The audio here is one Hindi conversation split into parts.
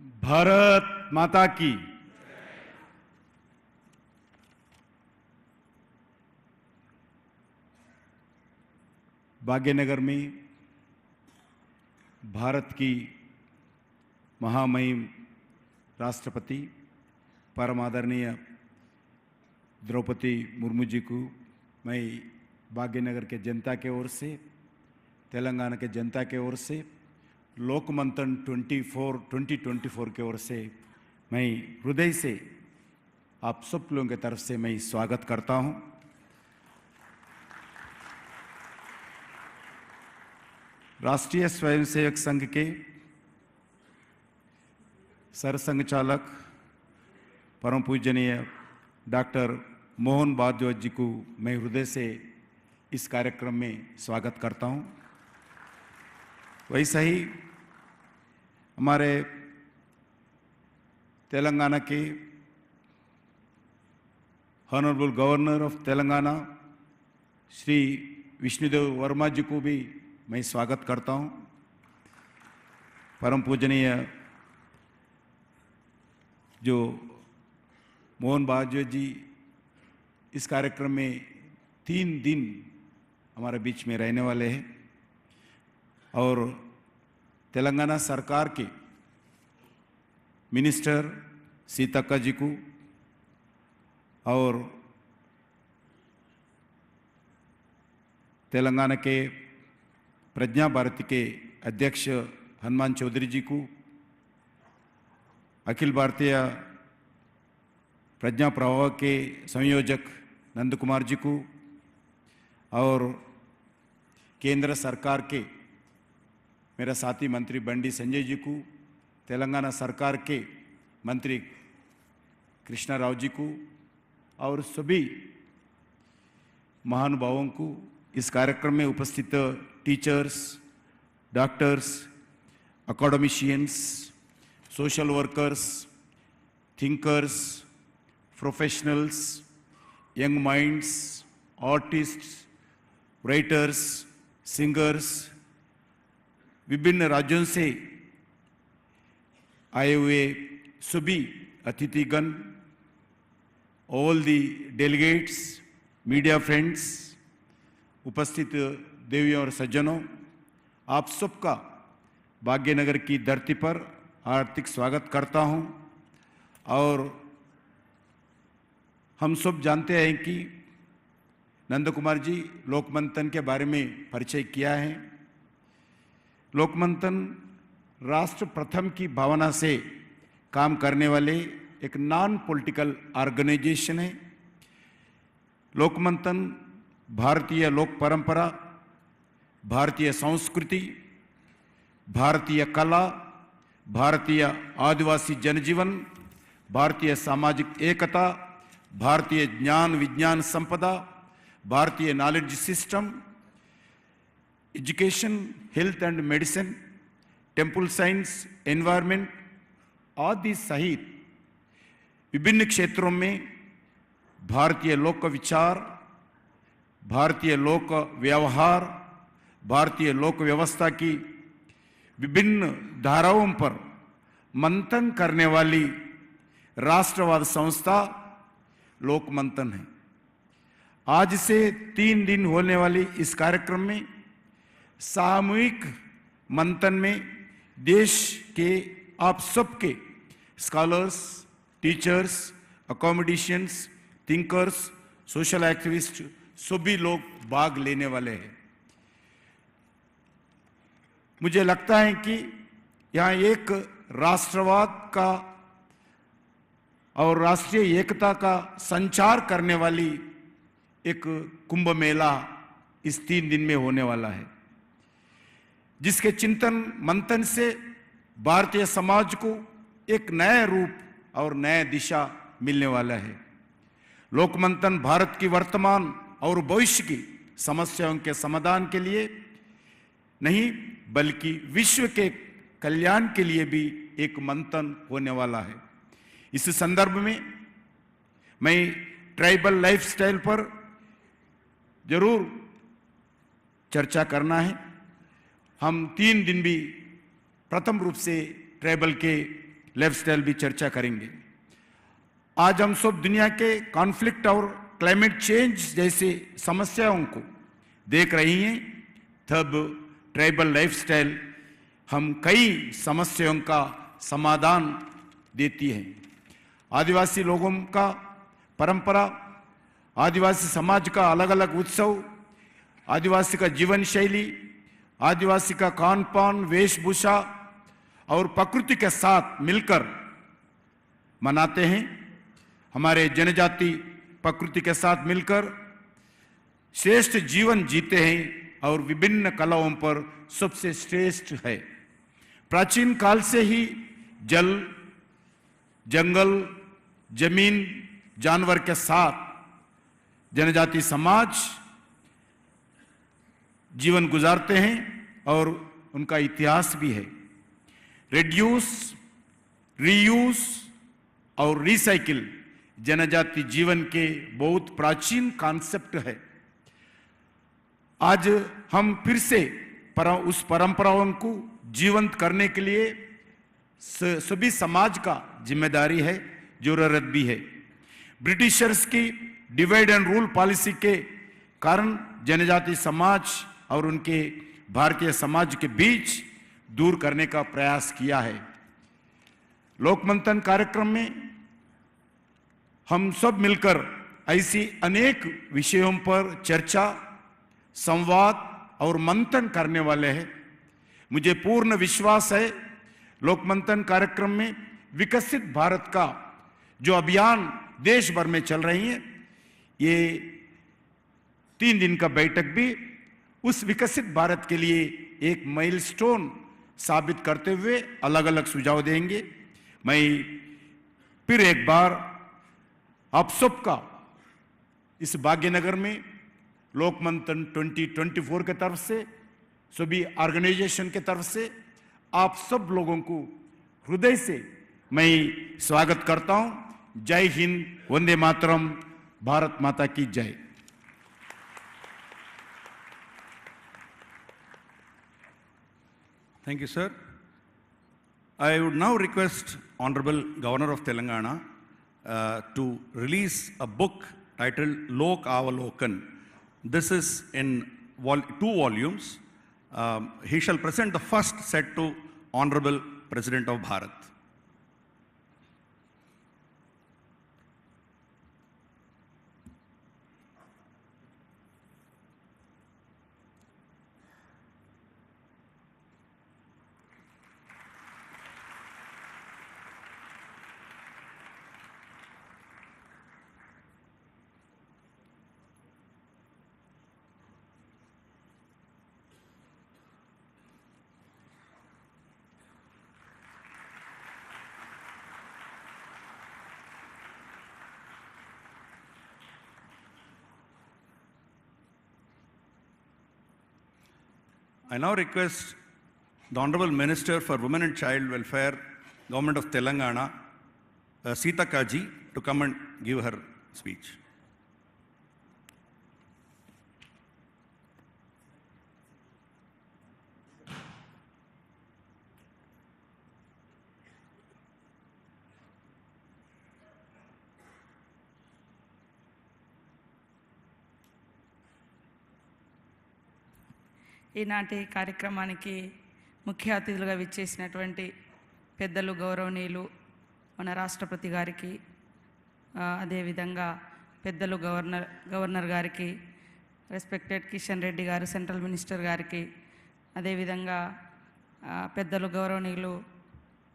भारत माता की। भाग्यनगर में भारत की महामहिम राष्ट्रपति परम आदरणीय द्रौपदी मुर्मू जी को मैं भाग्यनगर के जनता के ओर से, तेलंगाना के जनता के ओर से, लोकमंथन 2024 के ओर से मैं हृदय से आप सब लोगों की तरफ से मैं स्वागत करता हूं। राष्ट्रीय स्वयंसेवक संघ के सरसंघ चालक परम पूजनीय डॉक्टर मोहन भारद्वाज जी को मैं हृदय से इस कार्यक्रम में स्वागत करता हूं। वैसा ही हमारे तेलंगाना के honourable governor of Telangana Shri Vishnudev Varma ji को भी मैं स्वागत करता हूं। परम पूजनीय जो मोहन भारद्वाज जी इस कार्यक्रम में 3 दिन हमारे बीच में रहने वाले हैं और तेलंगाना सरकार के मिनिस्टर सीतक्का जी को और तेलंगाना के प्रज्ञा भारती के अध्यक्ष हनुमान चौधरी जी को, अखिल भारतीय प्रज्ञा प्रवाह के संयोजक नंद कुमार जी को और केंद्र सरकार के मेरा साथी मंत्री बंडी संजय जी को, तेलंगाना सरकार के मंत्री कृष्णा राव जी को और सभी महानुभावों को, इस कार्यक्रम में उपस्थित teachers, doctors, academicians, social workers, thinkers, professionals, young minds, artists, writers, singers, विभिन्न राज्यों से आए हुए सभी अतिथिगण, all the delegates, media friends, उपस्थित देवियों और सज्जनों, आप सबका भाग्यनगर की धरती पर हार्दिक स्वागत करता हूं। और हम सब जानते हैं कि नंद कुमार जी लोकमंथन के बारे में परिचय किया है। लोकमंथन राष्ट्र प्रथम की भावना से काम करने वाले एक नॉन पॉलिटिकल ऑर्गेनाइजेशन है। लोकमंथन भारतीय लोक परंपरा, भारतीय संस्कृति, भारतीय कला, भारतीय आदिवासी जनजीवन, भारतीय सामाजिक एकता, भारतीय ज्ञान विज्ञान संपदा, भारतीय knowledge system, education, health and medicine, temple science, environment आदि सहित विभिन्न क्षेत्रों में भारतीय लोक विचार, भारतीय लोक व्यवहार, भारतीय लोक व्यवस्था की विभिन्न धाराओं पर मंथन करने वाली राष्ट्रवाद संस्था लोकमंथन है। आज से 3 दिन होने वाली इस कार्यक्रम में सामूहिक मंथन में देश के आप सबके scholars, teachers, accommodations, thinkers, social activist सभी लोग भाग लेने वाले हैं। मुझे लगता है कि यहाँ एक राष्ट्रवाद का और राष्ट्रीय एकता का संचार करने वाली एक कुंभ मेला इस 3 दिन में होने वाला है, जिसके चिंतन मंथन से भारतीय समाज को एक नया रूप और नया दिशा मिलने वाला है। लोकमंथन भारत की वर्तमान और भविष्य की समस्याओं के समाधान के लिए नहीं बल्कि विश्व के कल्याण के लिए भी एक मंथन होने वाला है। इस संदर्भ में मैं ट्राइबल लाइफस्टाइल पर जरूर चर्चा करना है। हम 3 दिन भी प्रथम रूप से ट्राइबल के लाइफस्टाइल भी चर्चा करेंगे। आज हम सब दुनिया के कॉन्फ्लिक्ट और क्लाइमेट चेंज जैसे समस्याओं को देख रही हैं, तब ट्राइबल लाइफस्टाइल हम कई समस्याओं का समाधान देती है। आदिवासी लोगों का परंपरा, आदिवासी समाज का अलग अलग उत्सव, आदिवासी का जीवन शैली, आदिवासी का खान पान, वेशभूषा और प्रकृति के साथ मिलकर मनाते हैं। हमारे जनजाति प्रकृति के साथ मिलकर श्रेष्ठ जीवन जीते हैं और विभिन्न कलाओं पर सबसे श्रेष्ठ है। प्राचीन काल से ही जल, जंगल, जमीन, जानवर के साथ जनजाति समाज जीवन गुजारते हैं और उनका इतिहास भी है। रिड्यूस, रीयूज और रिसाइकिल जनजाति जीवन के बहुत प्राचीन कॉन्सेप्ट है। आज हम फिर से उस परंपराओं को जीवंत करने के लिए सभी समाज का जिम्मेदारी है, जरूरत भी है। ब्रिटिशर्स की डिवाइड एंड रूल पॉलिसी के कारण जनजाति समाज और उनके भारतीय समाज के बीच दूर करने का प्रयास किया है। लोकमंथन कार्यक्रम में हम सब मिलकर ऐसी अनेक विषयों पर चर्चा, संवाद और मंथन करने वाले हैं। मुझे पूर्ण विश्वास है लोकमंथन कार्यक्रम में विकसित भारत का जो अभियान देश भर में चल रही है, ये 3 दिन का बैठक भी उस विकसित भारत के लिए एक माइलस्टोन साबित करते हुए अलग अलग सुझाव देंगे। मैं फिर एक बार आप सबका इस भाग्यनगर में लोकमंथन 2024 के तरफ से, सभी ऑर्गेनाइजेशन के तरफ से आप सब लोगों को हृदय से मैं स्वागत करता हूं। जय हिंद, वंदे मातरम, भारत माता की जय। Thank you, sir. I would now request Honorable Governor of Telangana to release a book titled Lok Avalokan. This is in 2 volumes. He shall present the first set to Honorable President of Bharat. I now request the Honorable Minister for Women and Child Welfare, Government of Telangana, Sita Kaji, to come and give her speech. ఈనాటి కార్యక్రమానికి ముఖ్య అతిథులుగా విచ్చేసినటువంటి పెద్దలు, గౌరవనీయులు మన రాష్ట్రపతి గారికి, అదేవిధంగా పెద్దలు గవర్నర్ గారికి, రెస్పెక్టెడ్ కిషన్ రెడ్డి గారు సెంట్రల్ మినిస్టర్ గారికి, అదేవిధంగా పెద్దలు గౌరవనీయులు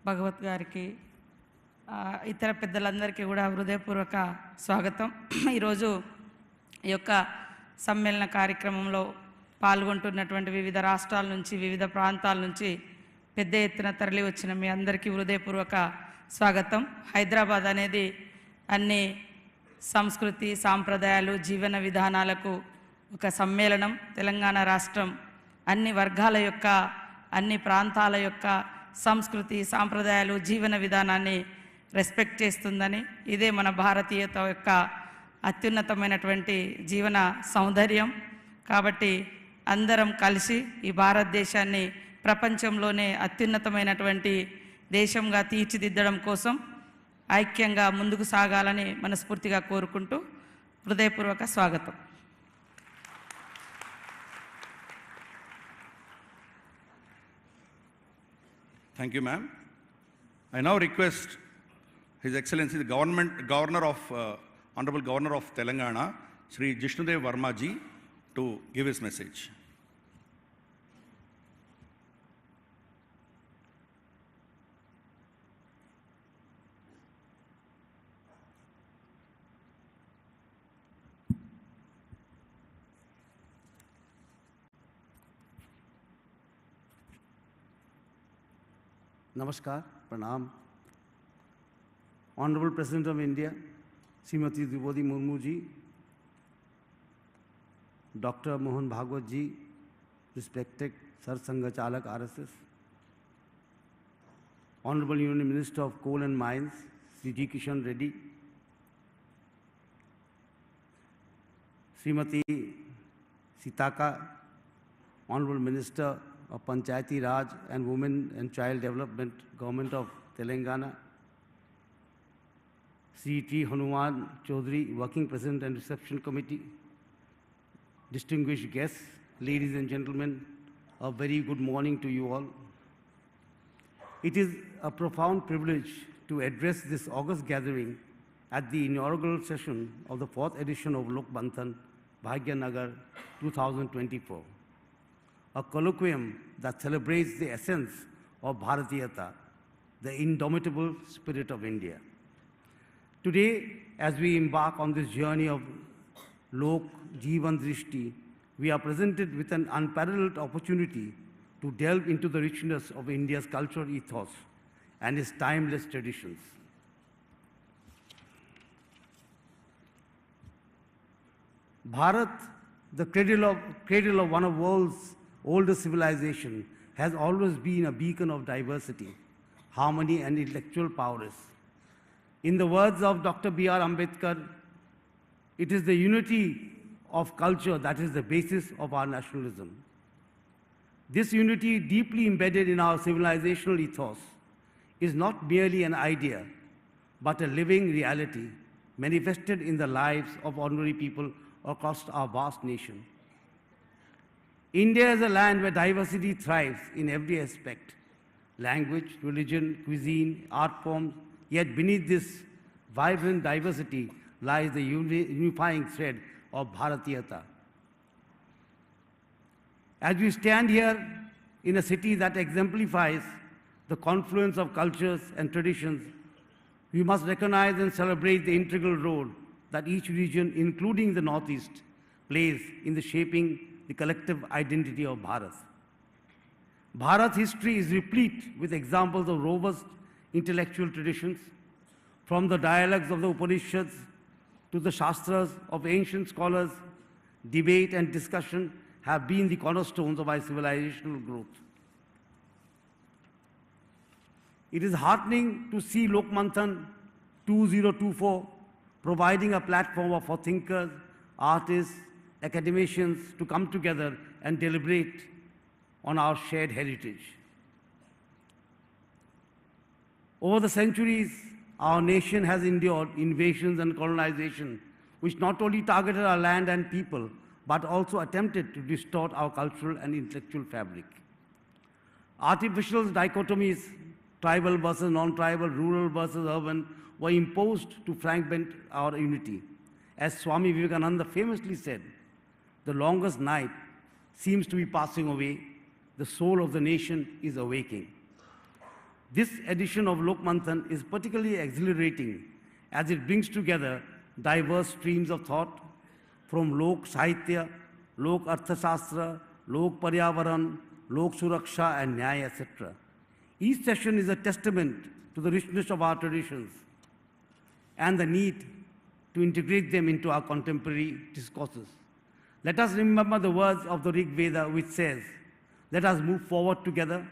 భగవత్ గారికి, ఇతర పెద్దలందరికీ కూడా హృదయపూర్వక స్వాగతం. ఈరోజు ఈ యొక్క సమ్మేళన కార్యక్రమంలో పాల్గొంటున్నటువంటి వివిధ రాష్ట్రాల నుంచి, వివిధ ప్రాంతాల నుంచి పెద్ద ఎత్తున తరలి వచ్చిన మీ అందరికీ హృదయపూర్వక స్వాగతం. హైదరాబాద్ అనేది అన్ని సంస్కృతి, సాంప్రదాయాలు, జీవన విధానాలకు ఒక సమ్మేళనం. తెలంగాణ రాష్ట్రం అన్ని వర్గాల యొక్క, అన్ని ప్రాంతాల యొక్క సంస్కృతి, సాంప్రదాయాలు, జీవన విధానాన్ని రెస్పెక్ట్ చేస్తుందని, ఇదే మన భారతీయత యొక్క అత్యున్నతమైనటువంటి జీవన సౌందర్యం. కాబట్టి అందరం కలిసి ఈ భారతదేశాన్ని ప్రపంచంలోనే అత్యున్నతమైనటువంటి దేశంగా తీర్చిదిద్దడం కోసం ఐక్యంగా ముందుకు సాగాలని మనస్ఫూర్తిగా కోరుకుంటూ హృదయపూర్వక స్వాగతం. Thank you, ma'am. I now request His Excellency the Honorable Governor of Telangana, Shri Jishnudev Verma ji, to give his message. Namaskar, Pranam. Honorable President of India, Srimati Draupadi Murmu ji, Dr. Mohan Bhagwat ji, respected Sar Sangha Chalak RSS, Honorable Union Minister of Coal and Mines, Sri G. Kishan Reddy, Srimati Sitaka, Honorable Minister of Panchayati Raj and Women and Child Development, Government of Telangana, Sri T. Hanuman Chaudhary, Working President and Reception Committee, distinguished guests, ladies and gentlemen, a very good morning to you all. It is a profound privilege to address this august gathering at the inaugural session of the 4th edition of Lok Manthan, Bhagyanagar 2024. A colloquium that celebrates the essence of Bharatiyata, the indomitable spirit of India. Today, as we embark on this journey of Lok Jeevan Drishti, we are presented with an unparalleled opportunity to delve into the richness of India's cultural ethos and its timeless traditions. Bharat, the cradle of one of the world's oldest civilizations, has always been a beacon of diversity, harmony, and intellectual prowess. In the words of Dr. B.R. Ambedkar, it is the unity of culture that is the basis of our nationalism. This unity, deeply embedded in our civilizational ethos, is not merely an idea, but a living reality manifested in the lives of ordinary people across our vast nation. India is a land where diversity thrives in every aspect: language, religion, cuisine, art forms. Yet beneath this vibrant diversity lies the unifying thread of Bharatiyata. As we stand here in a city that exemplifies the confluence of cultures and traditions, we must recognize and celebrate the integral role that each region, including the Northeast, plays in the shaping the collective identity of Bharat. Bharat's history is replete with examples of robust intellectual traditions, from the dialogues of the Upanishads to the Shastras of ancient scholars. Debate and discussion have been the cornerstones of our civilizational growth. It is heartening to see Lok Manthan 2024 providing a platform for thinkers, artists, academicians to come together and deliberate on our shared heritage. Over the centuries, our nation has endured invasions and colonization, which not only targeted our land and people, but also attempted to distort our cultural and intellectual fabric. Artificial dichotomies, tribal versus non-tribal, rural versus urban, were imposed to fragment our unity. As Swami Vivekananda famously said, the longest night seems to be passing away, the soul of the nation is awaking. This edition of Lok Manthan is particularly exhilarating as it brings together diverse streams of thought from Lok Sahitya, Lok Arthashastra, Lok Paryavaran, Lok Suraksha, and Nyaya, etc. Each session is a testament to the richness of our traditions and the need to integrate them into our contemporary discourses. Let us remember the words of the Rig Veda, which says, "Let us move forward together,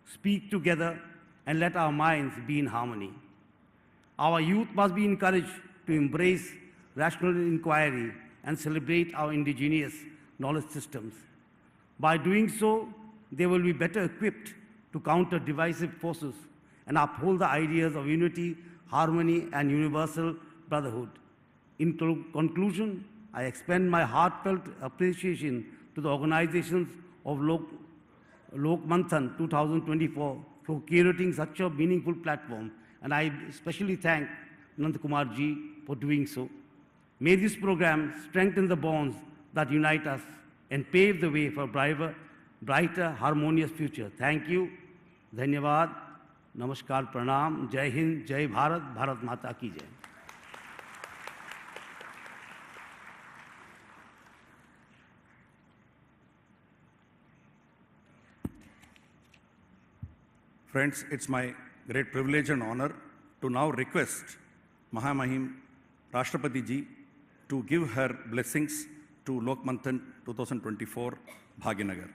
speak together, and let our minds be in harmony." Our youth must be encouraged to embrace rational inquiry and celebrate our indigenous knowledge systems. By doing so, they will be better equipped to counter divisive forces and uphold the ideas of unity, harmony, and universal brotherhood. In conclusion, I extend my heartfelt appreciation to the organizations of Lok Manthan 2024 for curating such a meaningful platform, and I especially thank Nand Kumar ji for doing so. May this program strengthen the bonds that unite us and pave the way for a brighter, harmonious future. Thank you. Dhanyavad. Namaskar, Pranam. Jai Hind, Jai Bharat, Bharat Mata ki Jai. Friends, it's my great privilege and honor to now request Mahamahim Rashtrapati ji to give her blessings to Lok Manthan 2024 Bhaginagar.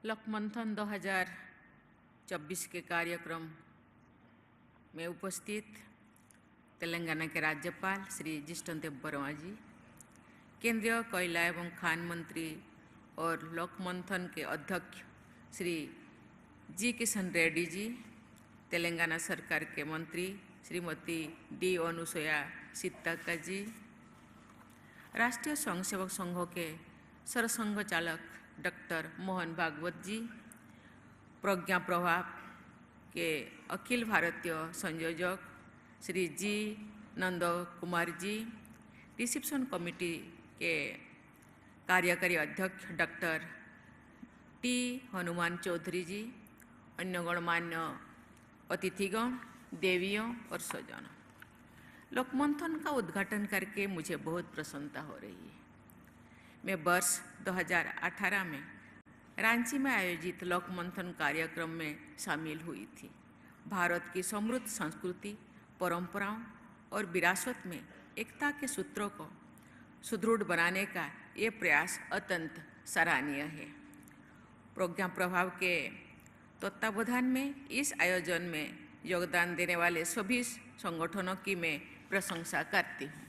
लोक मंथन 2024 के कार्यक्रम में उपस्थित तेलंगाना के राज्यपाल श्री जिष्णु देव वर्मा जी, केंद्रीय कोयला एवं खान मंत्री और लोक मंथन के अध्यक्ष श्री जी किशन रेड्डी जी, तेलंगाना सरकार के मंत्री श्रीमती डी अनुसुया सीतक्का जी, राष्ट्रीय स्वयंसेवक संघों के सरसंघ चालक डॉक्टर मोहन भागवत जी, प्रज्ञा प्रभाव के अखिल भारतीय संयोजक श्री जी नंद कुमार जी, रिसेप्शन कमेटी के कार्यकारी अध्यक्ष डॉक्टर टी हनुमान चौधरी जी, अन्य गणमान्य अतिथिगण, देवियों और स्वजनों, लोक मंथन का उद्घाटन करके मुझे बहुत प्रसन्नता हो रही है। मैं वर्ष 2018 में रांची में आयोजित लोक मंथन कार्यक्रम में शामिल हुई थी। भारत की समृद्ध संस्कृति, परंपराओं और विरासत में एकता के सूत्रों को सुदृढ़ बनाने का ये प्रयास अत्यंत सराहनीय है। प्रज्ञा प्रभाव के तत्वावधान में इस आयोजन में योगदान देने वाले सभी संगठनों की मैं प्रशंसा करती हूँ।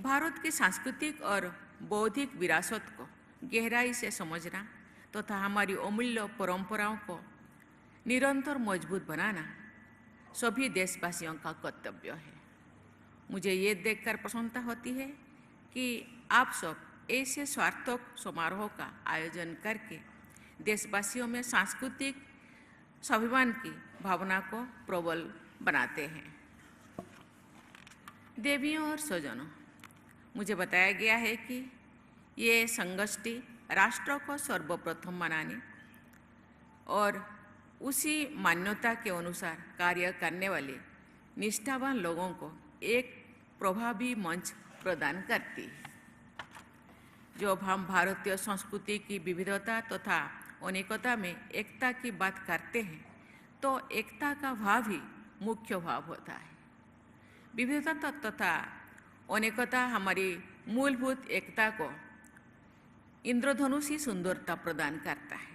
भारत की सांस्कृतिक और बौद्धिक विरासत को गहराई से समझना तथा हमारी अमूल्य परंपराओं को निरंतर मजबूत बनाना सभी देशवासियों का कर्तव्य है। मुझे ये देखकर प्रसन्नता होती है कि आप सब ऐसे सार्थक समारोह का आयोजन करके देशवासियों में सांस्कृतिक स्वाभिमान की भावना को प्रबल बनाते हैं। देवियों और स्वजनों, मुझे बताया गया है कि ये संगोष्ठी राष्ट्र को सर्वप्रथम मनाने और उसी मान्यता के अनुसार कार्य करने वाले निष्ठावान लोगों को एक प्रभावी मंच प्रदान करती है। जब हम भारतीय संस्कृति की विविधता तथा अनेकता में एकता की बात करते हैं तो एकता का भाव ही मुख्य भाव होता है। विविधता तथा अनेकता हमारी मूलभूत एकता को इंद्रधनुषी सुंदरता प्रदान करता है।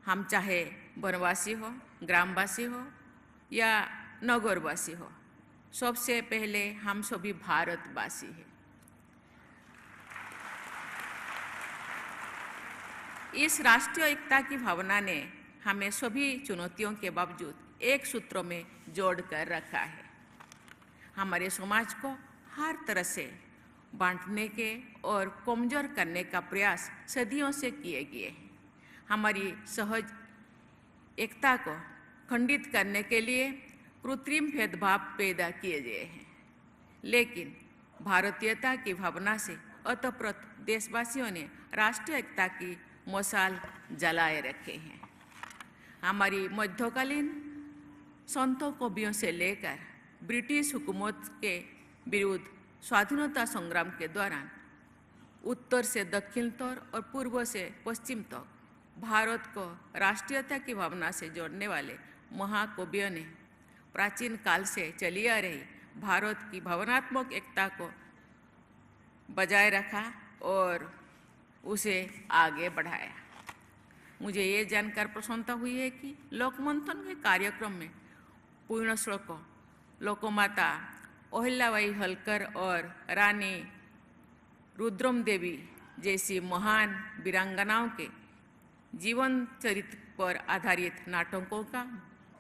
हम चाहे वनवासी हो, ग्रामवासी हो या नगरवासी हो, सबसे पहले हम सभी भारतवासी हैं। इस राष्ट्रीय एकता की भावना ने हमें सभी चुनौतियों के बावजूद एक सूत्र में जोड़ कर रखा है। हमारे समाज को हर तरह से बांटने के और कमजोर करने का प्रयास सदियों से किए गए हैं। हमारी सहज एकता को खंडित करने के लिए कृत्रिम भेदभाव पैदा किए गए हैं, लेकिन भारतीयता की भावना से ओतप्रोत देशवासियों ने राष्ट्रीय एकता की मशाल जलाए रखे हैं। हमारी मध्यकालीन संतों कवियों से लेकर ब्रिटिश हुकूमत के विरुद्ध स्वाधीनता संग्राम के दौरान उत्तर से दक्षिण तक और पूर्व से पश्चिम तक भारत को राष्ट्रीयता की भावना से जोड़ने वाले महाकवियों ने प्राचीन काल से चली आ रही भारत की भावनात्मक एकता को बजाय रखा और उसे आगे बढ़ाया। मुझे ये जानकर प्रसन्नता हुई है कि लोक मंथन के कार्यक्रम में पूर्ण श्लोकों लोकमाता अहिल्याबाई होलकर और रानी रुद्रम देवी जैसी महान वीरांगनाओं के जीवन चरित्र पर आधारित नाटकों का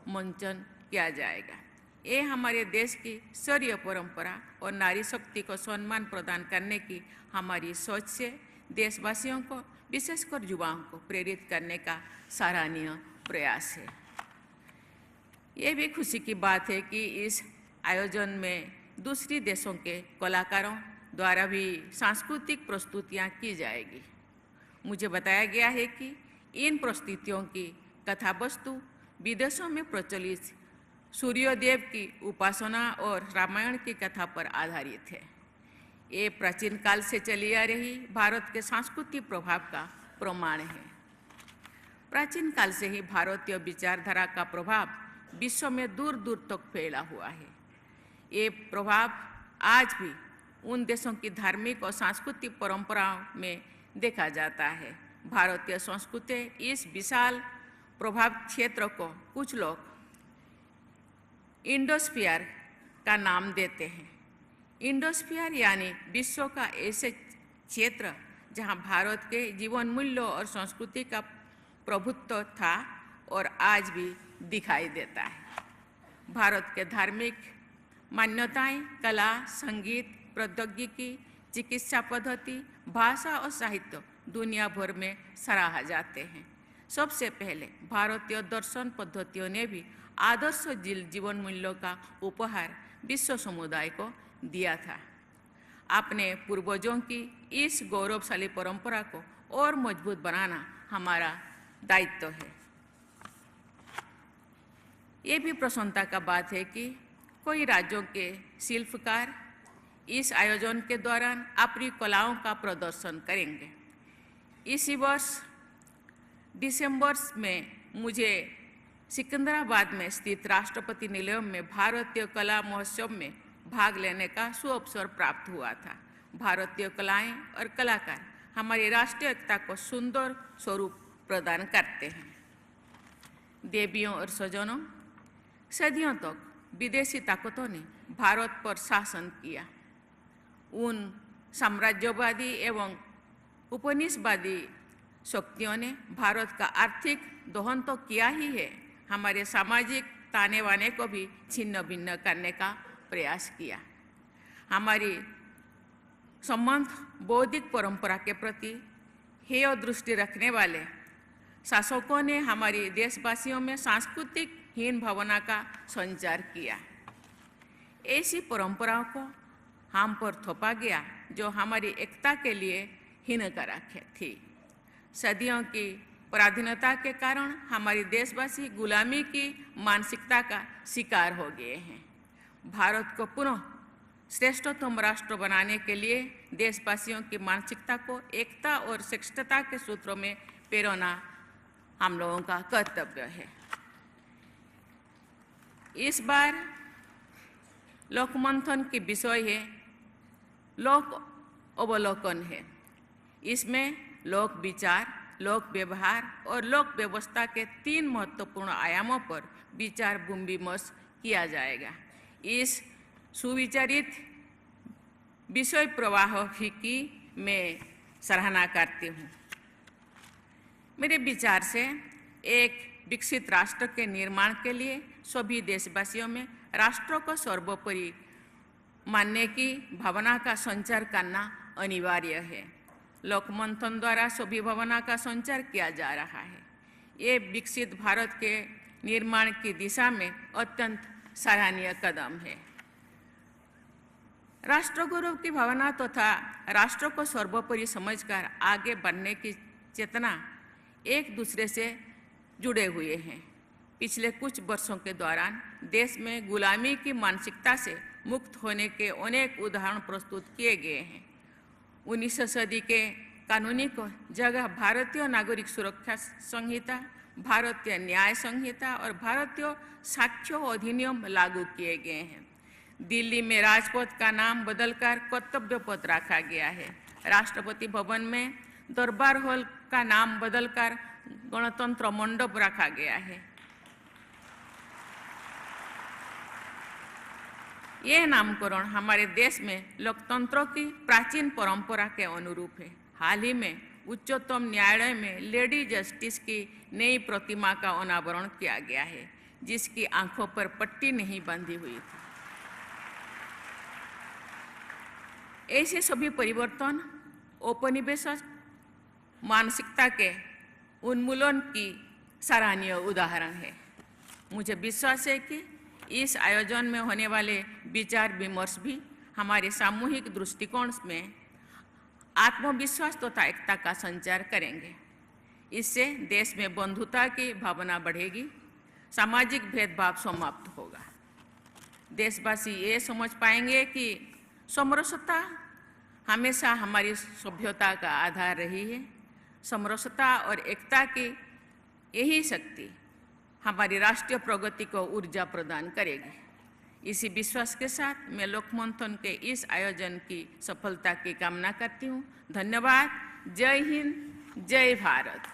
मंचन किया जाएगा। ये हमारे देश की शौर्य परंपरा और नारी शक्ति को सम्मान प्रदान करने की हमारी सोच से देशवासियों को, विशेषकर युवाओं को प्रेरित करने का सराहनीय प्रयास है। ये भी खुशी की बात है कि इस आयोजन में दूसरी देशों के कलाकारों द्वारा भी सांस्कृतिक प्रस्तुतियां की जाएगी। मुझे बताया गया है कि इन प्रस्तुतियों की कथा वस्तु विदेशों में प्रचलित सूर्यदेव की उपासना और रामायण की कथा पर आधारित है। ये प्राचीन काल से चली आ रही भारत के सांस्कृतिक प्रभाव का प्रमाण है। प्राचीन काल से ही भारतीय विचारधारा का प्रभाव विश्व में दूर दूर तक फैला हुआ है। ये प्रभाव आज भी उन देशों की धार्मिक और सांस्कृतिक परंपराओं में देखा जाता है। भारतीय संस्कृति इस विशाल प्रभाव क्षेत्र को कुछ लोग इंडोस्फीयर का नाम देते हैं। इंडोस्फीयर यानी विश्व का ऐसे क्षेत्र जहां भारत के जीवन मूल्यों और संस्कृति का प्रभुत्व था और आज भी दिखाई देता है। भारत के धार्मिक मान्यताएं, कला, संगीत, प्रौद्योगिकी, चिकित्सा पद्धति, भाषा और साहित्य दुनिया भर में सराहा जाते हैं। सबसे पहले भारतीय दर्शन पद्धतियों ने भी आदर्श जीवन मूल्यों का उपहार विश्व समुदाय को दिया था। अपने पूर्वजों की इस गौरवशाली परंपरा को और मजबूत बनाना हमारा दायित्व है। ये भी प्रसन्नता का बात है कि कई राज्यों के शिल्पकार इस आयोजन के दौरान अपनी कलाओं का प्रदर्शन करेंगे। इसी वर्ष दिसंबर में मुझे सिकंदराबाद में स्थित राष्ट्रपति निलयम में भारतीय कला महोत्सव में भाग लेने का सुअवसर प्राप्त हुआ था। भारतीय कलाएं और कलाकार हमारी राष्ट्रीय एकता को सुंदर स्वरूप प्रदान करते हैं। देवियों और स्वजनों, सदियों तक विदेशी ताकतों ने भारत पर शासन किया। उन साम्राज्यवादी एवं उपनिवेशवादी शक्तियों ने भारत का आर्थिक दोहन तो किया ही है, हमारे सामाजिक ताने बाने को भी छिन्न भिन्न करने का प्रयास किया। हमारी संबंध बौद्धिक परंपरा के प्रति हेय दृष्टि रखने वाले शासकों ने हमारी देशवासियों में सांस्कृतिक हीन भावना का संचार किया। ऐसी परंपराओं को हम पर थोपा गया जो हमारी एकता के लिए हीनकारक थी। सदियों की पराधीनता के कारण हमारे देशवासी गुलामी की मानसिकता का शिकार हो गए हैं। भारत को पुनः श्रेष्ठतम राष्ट्र बनाने के लिए देशवासियों की मानसिकता को एकता और श्रेष्ठता के सूत्रों में पिरोना हम लोगों का कर्तव्य है। इस बार लोकमंथन की विषय है लोक अवलोकन है। इसमें लोक विचार, लोक व्यवहार और लोक व्यवस्था के 3 महत्वपूर्ण आयामों पर विचार विमर्श किया जाएगा। इस सुविचारित विषय प्रवाह की मैं सराहना करती हूँ। मेरे विचार से एक विकसित राष्ट्र के निर्माण के लिए सभी देशवासियों में राष्ट्र को सर्वोपरि मानने की भावना का संचार करना अनिवार्य है। लोकमंथन द्वारा सभी भावना का संचार किया जा रहा है। ये विकसित भारत के निर्माण की दिशा में अत्यंत सराहनीय कदम है। राष्ट्र गौरव की भावना तथा राष्ट्र को सर्वोपरि समझकर आगे बढ़ने की चेतना एक दूसरे से जुड़े हुए हैं। पिछले कुछ वर्षों के दौरान देश में गुलामी की मानसिकता से मुक्त होने के अनेक उदाहरण प्रस्तुत किए गए हैं। 19वीं सदी के कानूनी को जगह भारतीय नागरिक सुरक्षा संहिता, भारतीय न्याय संहिता और भारतीय साक्ष्य अधिनियम लागू किए गए हैं। दिल्ली में राजपथ का नाम बदलकर कर्तव्य पथ रखा गया है। राष्ट्रपति भवन में दरबार हॉल का नाम बदलकर गणतंत्र मंडप रखा गया है। ये नामकरण हमारे देश में लोकतंत्र की प्राचीन परंपरा के अनुरूप है। हाल ही में उच्चतम न्यायालय में लेडी जस्टिस की नई प्रतिमा का अनावरण किया गया है, जिसकी आंखों पर पट्टी नहीं बंधी हुई थी। ऐसे सभी परिवर्तन औपनिवेशिक मानसिकता के उन्मूलन की सराहनीय उदाहरण है। मुझे विश्वास है कि इस आयोजन में होने वाले विचार विमर्श भी हमारे सामूहिक दृष्टिकोण में आत्मविश्वास तथा एकता का संचार करेंगे। इससे देश में बंधुता की भावना बढ़ेगी, सामाजिक भेदभाव समाप्त होगा। देशवासी ये समझ पाएंगे कि समरसता हमेशा हमारी सभ्यता का आधार रही है। समरसता और एकता की यही शक्ति हमारी राष्ट्रीय प्रगति को ऊर्जा प्रदान करेगी। इसी विश्वास के साथ मैं लोकमंथन के इस आयोजन की सफलता की कामना करती हूँ। धन्यवाद। जय हिंद, जय भारत।